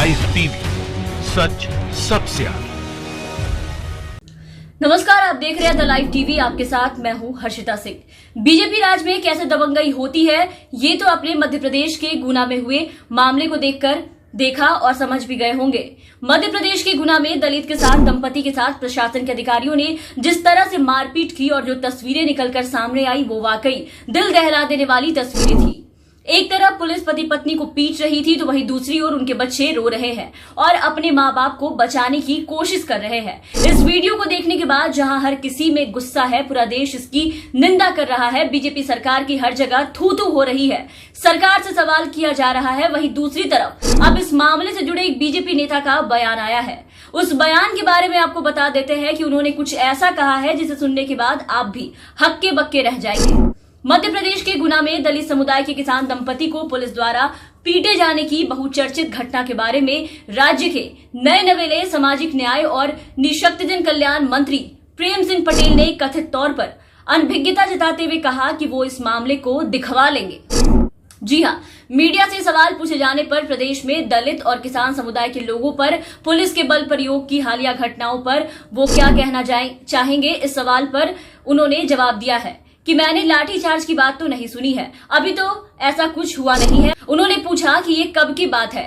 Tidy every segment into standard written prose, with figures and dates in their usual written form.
Live TV, सच सबसे आगे। नमस्कार, आप देख रहे हैं द लाइव टीवी। आपके साथ मैं हूं हर्षिता सिंह। बीजेपी राज में कैसे दबंगई होती है, ये तो अपने मध्य प्रदेश के गुना में हुए मामले को देखकर देखा और समझ भी गए होंगे। मध्य प्रदेश के गुना में दलित किसान दंपति के साथ प्रशासन के अधिकारियों ने जिस तरह से मारपीट की और जो तस्वीरें निकलकर सामने आई, वो वाकई दिल दहला देने वाली तस्वीरें थी। एक तरफ पुलिस पति पत्नी को पीट रही थी, तो वहीं दूसरी ओर उनके बच्चे रो रहे हैं और अपने माँ बाप को बचाने की कोशिश कर रहे हैं। इस वीडियो को देखने के बाद जहां हर किसी में गुस्सा है, पूरा देश इसकी निंदा कर रहा है, बीजेपी सरकार की हर जगह थू थू हो रही है, सरकार से सवाल किया जा रहा है, वहीं दूसरी तरफ अब इस मामले से जुड़े एक बीजेपी नेता का बयान आया है। उस बयान के बारे में आपको बता देते हैं कि उन्होंने कुछ ऐसा कहा है जिसे सुनने के बाद आप भी हक्के बक्के रह जाएंगे। मध्य प्रदेश के गुना में दलित समुदाय के किसान दंपति को पुलिस द्वारा पीटे जाने की बहुचर्चित घटना के बारे में राज्य के नए नवेले सामाजिक न्याय और निःशक्तजन कल्याण मंत्री प्रेम सिंह पटेल ने कथित तौर पर अनभिज्ञता जताते हुए कहा कि वो इस मामले को दिखवा लेंगे। जी हां, मीडिया से सवाल पूछे जाने पर प्रदेश में दलित और किसान समुदाय के लोगों पर पुलिस के बल प्रयोग की हालिया घटनाओं पर वो क्या कहना चाहेंगे, इस सवाल पर उन्होंने जवाब दिया है कि मैंने लाठीचार्ज की बात तो नहीं सुनी है, अभी तो ऐसा कुछ हुआ नहीं है। उन्होंने पूछा कि ये कब की बात है।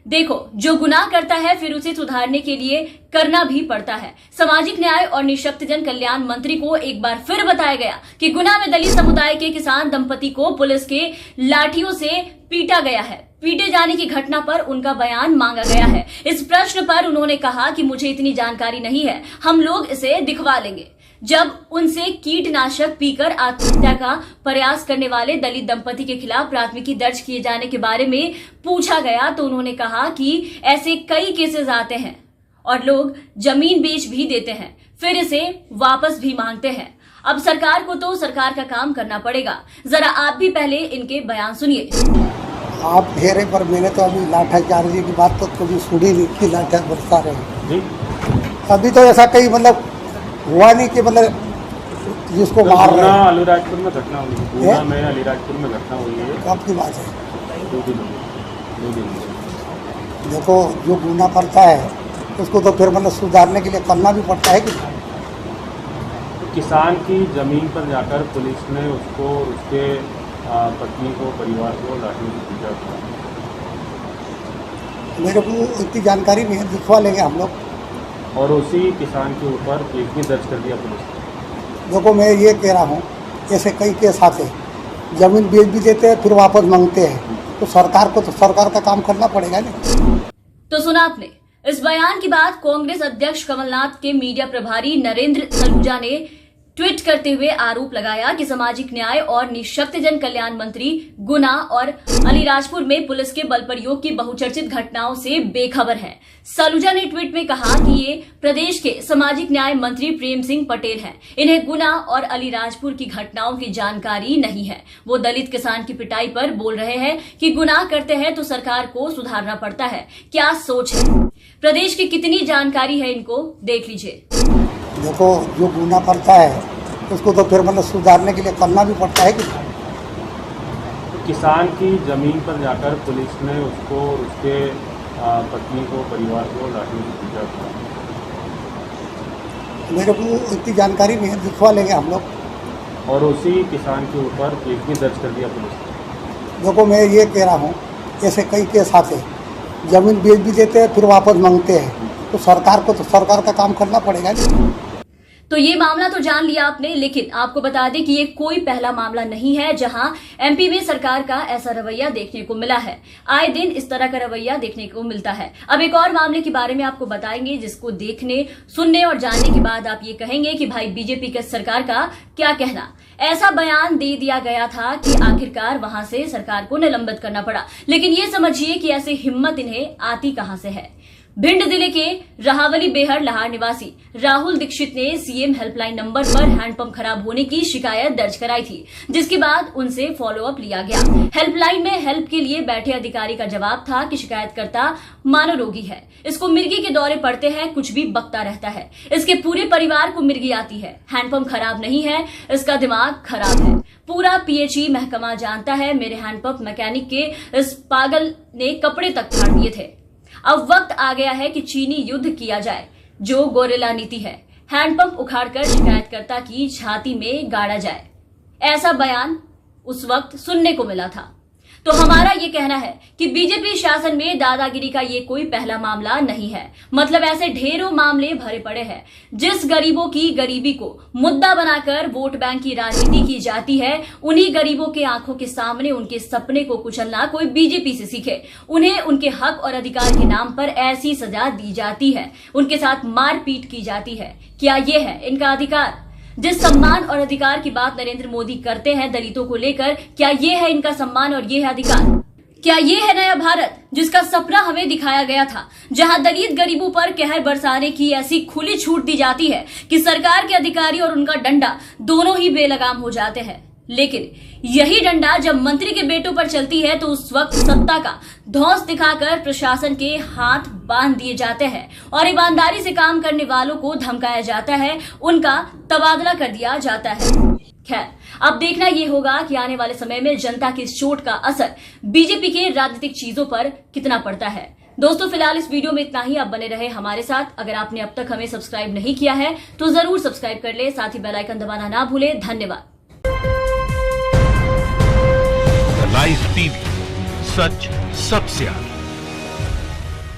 देखो, जो गुनाह करता है फिर उसे सुधारने के लिए करना भी पड़ता है। सामाजिक न्याय और निःशक्तजन कल्याण मंत्री को एक बार फिर बताया गया कि गुना में दलित समुदाय के किसान दंपति को पुलिस के लाठियों से पीटा गया है। पीटे जाने की घटना पर उनका बयान मांगा गया है। इस प्रश्न पर उन्होंने कहा कि मुझे इतनी जानकारी नहीं है, हम लोग इसे दिखवा लेंगे। जब उनसे कीटनाशक पीकर आत्महत्या का प्रयास करने वाले दलित दंपति के खिलाफ प्राथमिकी दर्ज किए जाने के बारे में पूछा गया, तो उन्होंने कहा कि ऐसे कई केसेस आते हैं और लोग जमीन बेच भी देते हैं, फिर इसे वापस भी मांगते हैं। अब सरकार को तो सरकार का काम करना पड़ेगा। जरा आप भी पहले इनके बयान सुनिए। आप घेरे पर मैंने तो अभी लाठीचार्ज की बात तो कभी सुनी नहीं कि लाठा बरसा रहे। अभी तो ऐसा कहीं मतलब हुआ नहीं कि मतलब जिसको तो मार रहे हैं। अलीराजपुर में घटना हुई है, गुना में अलीराजपुर में घटना हुई है। कब की बात है? 2 दिन। देखो, जो गुना करता है उसको तो फिर मतलब सुधारने के लिए करना भी पड़ता है कि तो किसान की जमीन पर जाकर पुलिस ने उसको, उसके पत्नी को, परिवार को लाठी से पीटा था। मेरे को इतनी जानकारी नहीं है, दिखवा लेंगे हम लोग। और उसी किसान के ऊपर केस भी दर्ज कर दिया पुलिस ने। देखो, मैं ये कह रहा हूँ, ऐसे कई केस आते हैं, जमीन बेच भी देते हैं फिर वापस मांगते हैं, तो सरकार को तो सरकार का काम करना पड़ेगा ना। तो सुना आपने इस बयान की बात। कांग्रेस अध्यक्ष कमलनाथ के मीडिया प्रभारी नरेंद्र सलूजा ने ट्वीट करते हुए आरोप लगाया कि सामाजिक न्याय और निःशक्तजन कल्याण मंत्री गुना और अलीराजपुर में पुलिस के बल प्रयोग की बहुचर्चित घटनाओं से बेखबर है। सलूजा ने ट्वीट में कहा कि ये प्रदेश के सामाजिक न्याय मंत्री प्रेम सिंह पटेल हैं। इन्हें गुना और अलीराजपुर की घटनाओं की जानकारी नहीं है। वो दलित किसान की पिटाई पर बोल रहे हैं कि गुनाह करते हैं तो सरकार को सुधारना पड़ता है। क्या सोच है? प्रदेश की कितनी जानकारी है, इनको देख लीजिए। देखो, जो गुना करता है उसको तो फिर मतलब सुधारने के लिए करना भी पड़ता है कि तो किसान की जमीन पर जाकर पुलिस ने उसको, उसके पत्नी को, परिवार को लाठी से पीटा था। मेरे को इतनी जानकारी नहीं है, दिखवा लेंगे हम लोग। और उसी किसान के ऊपर केस भी दर्ज कर दिया पुलिस ने। देखो, मैं ये कह रहा हूँ, ऐसे कई केस आते हैं, जमीन बेच भी देते हैं फिर वापस मांगते हैं, तो सरकार को तो सरकार का काम करना पड़ेगा ना। तो ये मामला तो जान लिया आपने, लेकिन आपको बता दें कि ये कोई पहला मामला नहीं है जहां एमपी में सरकार का ऐसा रवैया देखने को मिला है। आए दिन इस तरह का रवैया देखने को मिलता है। अब एक और मामले के बारे में आपको बताएंगे, जिसको देखने, सुनने और जानने के बाद आप ये कहेंगे कि भाई बीजेपी के सरकार का क्या कहना। ऐसा बयान दे दिया गया था कि आखिरकार वहां से सरकार को निलंबित करना पड़ा। लेकिन ये समझिए कि ऐसी हिम्मत इन्हें आती कहां से है। भिंड जिले के रहावली बेहर लहार निवासी राहुल दीक्षित ने सीएम हेल्पलाइन नंबर पर हैंडपंप खराब होने की शिकायत दर्ज कराई थी, जिसके बाद उनसे फॉलोअप लिया गया। हेल्पलाइन में हेल्प के लिए बैठे अधिकारी का जवाब था कि शिकायतकर्ता मनोरोगी है, इसको मिर्गी के दौरे पड़ते हैं, कुछ भी बकता रहता है, इसके पूरे परिवार को मिर्गी आती है, हैंडपंप खराब नहीं है, इसका दिमाग खराब है, पूरा पीएचई महकमा जानता है, मेरे हैंडपंप मैकेनिक के इस पागल ने कपड़े तक फाड़ दिए थे। अब वक्त आ गया है कि चीनी युद्ध किया जाए, जो गोरिल्ला नीति है। हैंडपंप उखाड़कर शिकायतकर्ता की छाती में गाड़ा जाए, ऐसा बयान उस वक्त सुनने को मिला था। तो हमारा ये कहना है कि बीजेपी शासन में दादागिरी का ये कोई पहला मामला नहीं है। मतलब ऐसे ढेरों मामले भरे पड़े हैं। जिस गरीबों की गरीबी को मुद्दा बनाकर वोट बैंक की राजनीति की जाती है, उन्हीं गरीबों के आंखों के सामने उनके सपने को कुचलना कोई बीजेपी से सीखे। उन्हें उनके हक और अधिकार के नाम पर ऐसी सजा दी जाती है, उनके साथ मारपीट की जाती है। क्या ये है इनका अधिकार? जिस सम्मान और अधिकार की बात नरेंद्र मोदी करते हैं दलितों को लेकर, क्या ये है इनका सम्मान और ये है अधिकार? क्या ये है नया भारत जिसका सपना हमें दिखाया गया था, जहां दलित गरीबों पर कहर बरसाने की ऐसी खुली छूट दी जाती है कि सरकार के अधिकारी और उनका डंडा दोनों ही बेलगाम हो जाते हैं? लेकिन यही डंडा जब मंत्री के बेटों पर चलती है तो उस वक्त सत्ता का धौंस दिखाकर प्रशासन के हाथ बांध दिए जाते हैं और ईमानदारी से काम करने वालों को धमकाया जाता है, उनका तबादला कर दिया जाता है। खैर, अब देखना यह होगा कि आने वाले समय में जनता की इस चोट का असर बीजेपी के राजनीतिक चीजों पर कितना पड़ता है। दोस्तों, फिलहाल इस वीडियो में इतना ही। आप बने रहे हमारे साथ। अगर आपने अब तक हमें सब्सक्राइब नहीं किया है तो जरूर सब्सक्राइब कर ले, साथ ही बेल आइकन दबाना ना भूले। धन्यवाद। लाइव टीवी, सच सबसे आगे।